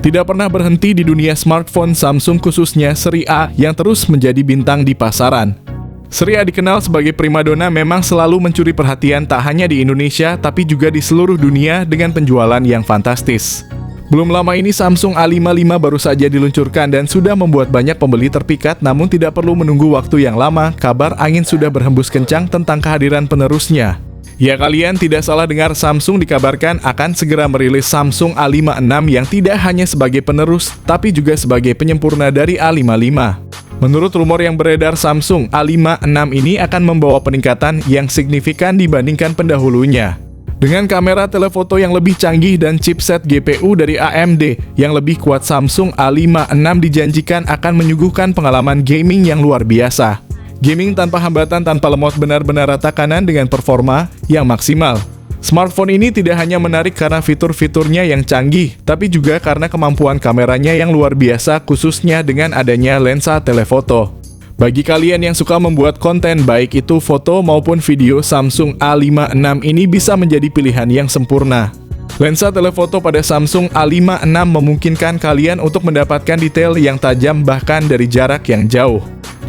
Tidak pernah berhenti di dunia smartphone, Samsung khususnya seri A yang terus menjadi bintang di pasaran. Seri A dikenal sebagai primadona, memang selalu mencuri perhatian tak hanya di Indonesia tapi juga di seluruh dunia dengan penjualan yang fantastis. Belum lama ini Samsung A55 baru saja diluncurkan dan sudah membuat banyak pembeli terpikat, namun tidak perlu menunggu waktu yang lama, kabar angin sudah berhembus kencang tentang kehadiran penerusnya. Ya, kalian tidak salah dengar, Samsung dikabarkan akan segera merilis Samsung A56 yang tidak hanya sebagai penerus, tapi juga sebagai penyempurna dari A55. Menurut rumor yang beredar, Samsung A56 ini akan membawa peningkatan yang signifikan dibandingkan pendahulunya. Dengan kamera telefoto yang lebih canggih dan chipset GPU dari AMD yang lebih kuat, Samsung A56 dijanjikan akan menyuguhkan pengalaman gaming yang luar biasa. Gaming tanpa hambatan, tanpa lemot, benar-benar rata kanan dengan performa yang maksimal. Smartphone ini tidak hanya menarik karena fitur-fiturnya yang canggih, tapi juga karena kemampuan kameranya yang luar biasa, khususnya dengan adanya lensa telefoto. Bagi kalian yang suka membuat konten, baik itu foto maupun video, Samsung A56 ini bisa menjadi pilihan yang sempurna. Lensa telefoto pada Samsung A56 memungkinkan kalian untuk mendapatkan detail yang tajam bahkan dari jarak yang jauh.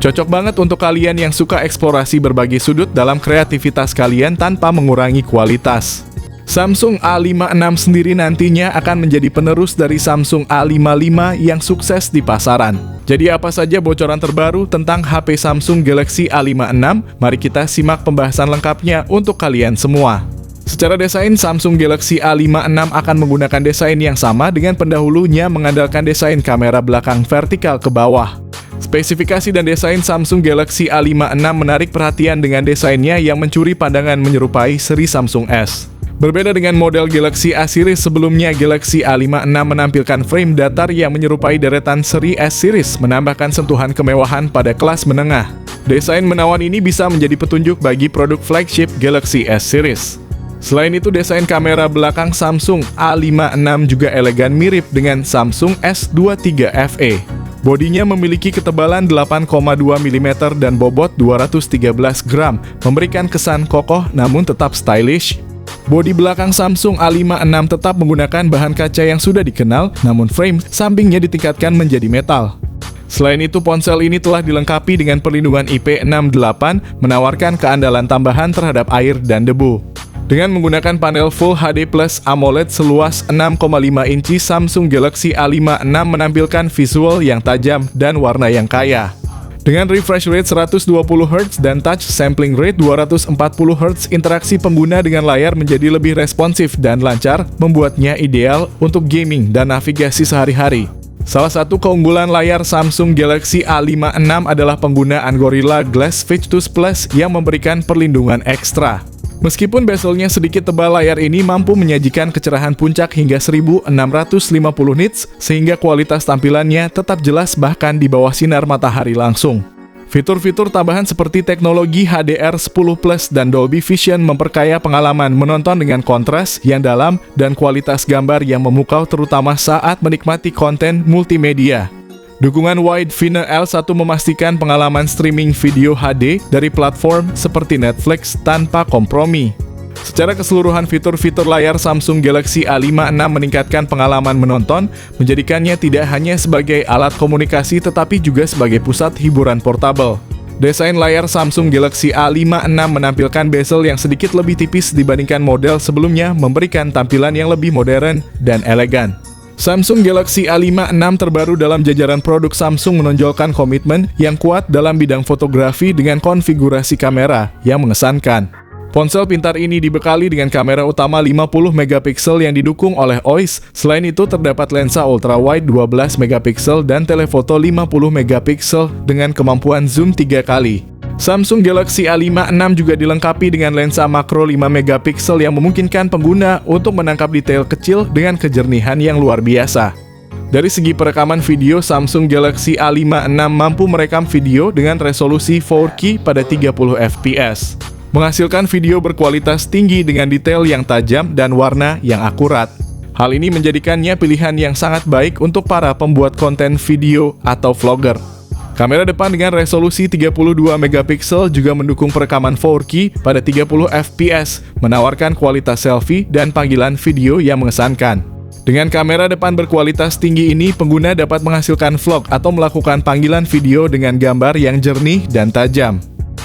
Cocok banget untuk kalian yang suka eksplorasi berbagai sudut dalam kreativitas kalian tanpa mengurangi kualitas. Samsung A56 sendiri nantinya akan menjadi penerus dari Samsung A55 yang sukses di pasaran. Jadi apa saja bocoran terbaru tentang HP Samsung Galaxy A56? Mari kita simak pembahasan lengkapnya untuk kalian semua. Secara desain, Samsung Galaxy A56 akan menggunakan desain yang sama dengan pendahulunya, mengandalkan desain kamera belakang vertikal ke bawah. Spesifikasi dan desain Samsung Galaxy A56 menarik perhatian dengan desainnya yang mencuri pandangan menyerupai seri Samsung S. Berbeda dengan model Galaxy A series sebelumnya, Galaxy A56 menampilkan frame datar yang menyerupai deretan seri S series, menambahkan sentuhan kemewahan pada kelas menengah. Desain menawan ini bisa menjadi petunjuk bagi produk flagship Galaxy S series. Selain itu, desain kamera belakang Samsung A56 juga elegan, mirip dengan Samsung S23 FE. Bodinya memiliki ketebalan 8,2 mm dan bobot 213 gram, memberikan kesan kokoh namun tetap stylish. Bodi belakang Samsung A56 tetap menggunakan bahan kaca yang sudah dikenal, namun frame sampingnya ditingkatkan menjadi metal. Selain itu, ponsel ini telah dilengkapi dengan perlindungan IP68, menawarkan keandalan tambahan terhadap air dan debu. Dengan menggunakan panel Full HD Plus AMOLED seluas 6,5 inci, Samsung Galaxy A56 menampilkan visual yang tajam dan warna yang kaya. Dengan refresh rate 120Hz dan touch sampling rate 240Hz, interaksi pengguna dengan layar menjadi lebih responsif dan lancar, membuatnya ideal untuk gaming dan navigasi sehari-hari. Salah satu keunggulan layar Samsung Galaxy A56 adalah penggunaan Gorilla Glass Victus Plus yang memberikan perlindungan ekstra. Meskipun bezelnya sedikit tebal, layar ini mampu menyajikan kecerahan puncak hingga 1650 nits, sehingga kualitas tampilannya tetap jelas bahkan di bawah sinar matahari langsung. Fitur-fitur tambahan seperti teknologi HDR10+ dan Dolby Vision memperkaya pengalaman menonton dengan kontras yang dalam dan kualitas gambar yang memukau, terutama saat menikmati konten multimedia. Dukungan Wide Vina L1 memastikan pengalaman streaming video HD dari platform seperti Netflix tanpa kompromi. Secara keseluruhan, fitur-fitur layar Samsung Galaxy A56 meningkatkan pengalaman menonton, menjadikannya tidak hanya sebagai alat komunikasi tetapi juga sebagai pusat hiburan portable. Desain layar Samsung Galaxy A56 menampilkan bezel yang sedikit lebih tipis dibandingkan model sebelumnya, memberikan tampilan yang lebih modern dan elegan. Samsung Galaxy A56 terbaru dalam jajaran produk Samsung menonjolkan komitmen yang kuat dalam bidang fotografi dengan konfigurasi kamera yang mengesankan. Ponsel pintar ini dibekali dengan kamera utama 50 megapiksel yang didukung oleh OIS. Selain itu, terdapat lensa ultrawide 12 megapiksel dan telefoto 50 megapiksel dengan kemampuan zoom 3 kali. Samsung Galaxy A56 juga dilengkapi dengan lensa makro 5 megapiksel yang memungkinkan pengguna untuk menangkap detail kecil dengan kejernihan yang luar biasa. Dari segi perekaman video, Samsung Galaxy A56 mampu merekam video dengan resolusi 4K pada 30 fps, menghasilkan video berkualitas tinggi dengan detail yang tajam dan warna yang akurat. Hal ini menjadikannya pilihan yang sangat baik untuk para pembuat konten video atau vlogger. Kamera depan dengan resolusi 32 megapiksel juga mendukung perekaman 4K pada 30 fps, menawarkan kualitas selfie dan panggilan video yang mengesankan. Dengan kamera depan berkualitas tinggi ini, pengguna dapat menghasilkan vlog atau melakukan panggilan video dengan gambar yang jernih dan tajam.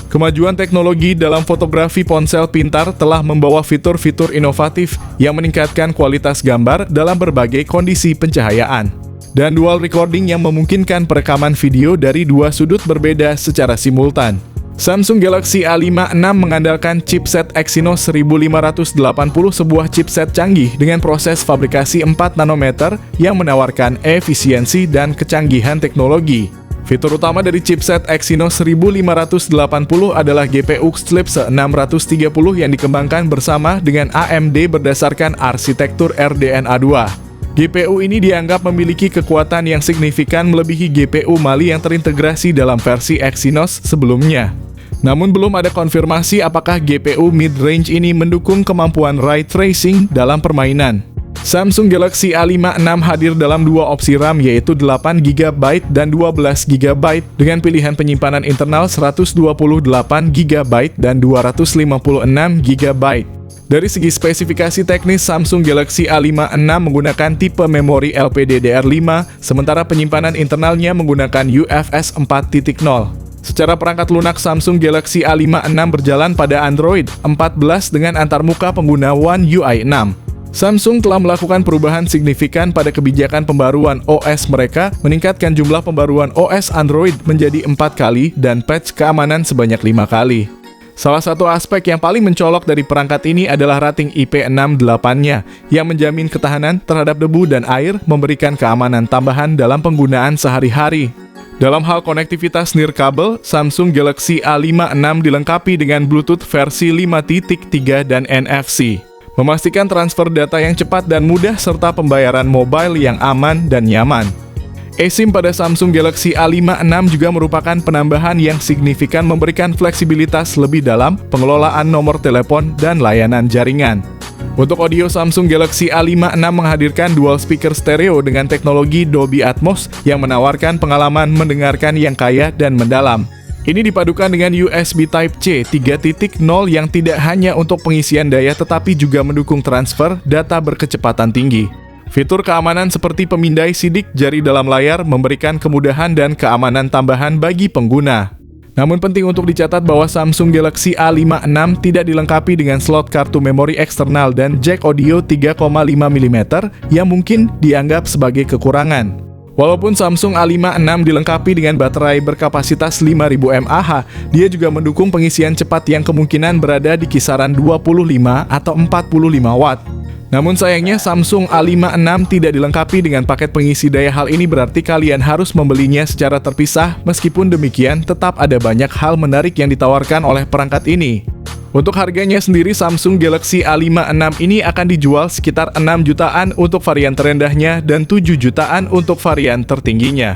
Kemajuan teknologi dalam fotografi ponsel pintar telah membawa fitur-fitur inovatif yang meningkatkan kualitas gambar dalam berbagai kondisi pencahayaan. Dan dual recording yang memungkinkan perekaman video dari dua sudut berbeda secara simultan. Samsung Galaxy A56 mengandalkan chipset Exynos 1580, sebuah chipset canggih dengan proses fabrikasi 4 nanometer yang menawarkan efisiensi dan kecanggihan teknologi. Fitur utama dari chipset Exynos 1580 adalah GPU Eclipse 630 yang dikembangkan bersama dengan AMD berdasarkan arsitektur RDNA 2. GPU ini dianggap memiliki kekuatan yang signifikan melebihi GPU Mali yang terintegrasi dalam versi Exynos sebelumnya. Namun belum ada konfirmasi apakah GPU mid-range ini mendukung kemampuan ray tracing dalam permainan. Samsung Galaxy A56 hadir dalam dua opsi RAM yaitu 8GB dan 12GB dengan pilihan penyimpanan internal 128GB dan 256GB. Dari segi spesifikasi teknis, Samsung Galaxy A56 menggunakan tipe memori LPDDR5, sementara penyimpanan internalnya menggunakan UFS 4.0. Secara perangkat lunak, Samsung Galaxy A56 berjalan pada Android 14 dengan antarmuka pengguna One UI 6. Samsung telah melakukan perubahan signifikan pada kebijakan pembaruan OS mereka, meningkatkan jumlah pembaruan OS Android menjadi 4 kali dan patch keamanan sebanyak 5 kali. Salah satu aspek yang paling mencolok dari perangkat ini adalah rating IP68-nya, yang menjamin ketahanan terhadap debu dan air, memberikan keamanan tambahan dalam penggunaan sehari-hari. Dalam hal konektivitas nirkabel, Samsung Galaxy A56 dilengkapi dengan Bluetooth versi 5.3 dan NFC, memastikan transfer data yang cepat dan mudah serta pembayaran mobile yang aman dan nyaman. eSIM pada Samsung Galaxy A56 juga merupakan penambahan yang signifikan, memberikan fleksibilitas lebih dalam pengelolaan nomor telepon dan layanan jaringan. Untuk audio, Samsung Galaxy A56 menghadirkan dual speaker stereo dengan teknologi Dolby Atmos yang menawarkan pengalaman mendengarkan yang kaya dan mendalam. Ini dipadukan dengan USB Type-C 3.0 yang tidak hanya untuk pengisian daya tetapi juga mendukung transfer data berkecepatan tinggi. Fitur keamanan seperti pemindai sidik jari dalam layar memberikan kemudahan dan keamanan tambahan bagi pengguna. Namun penting untuk dicatat bahwa Samsung Galaxy A56 tidak dilengkapi dengan slot kartu memori eksternal dan jack audio 3,5 mm yang mungkin dianggap sebagai kekurangan. Walaupun Samsung A56 dilengkapi dengan baterai berkapasitas 5000 mAh, dia juga mendukung pengisian cepat yang kemungkinan berada di kisaran 25 atau 45 watt. Namun sayangnya Samsung A56 tidak dilengkapi dengan paket pengisi daya. Hal ini berarti kalian harus membelinya secara terpisah. Meskipun demikian, tetap ada banyak hal menarik yang ditawarkan oleh perangkat ini. Untuk harganya sendiri, Samsung Galaxy A56 ini akan dijual sekitar 6 jutaan untuk varian terendahnya dan 7 jutaan untuk varian tertingginya.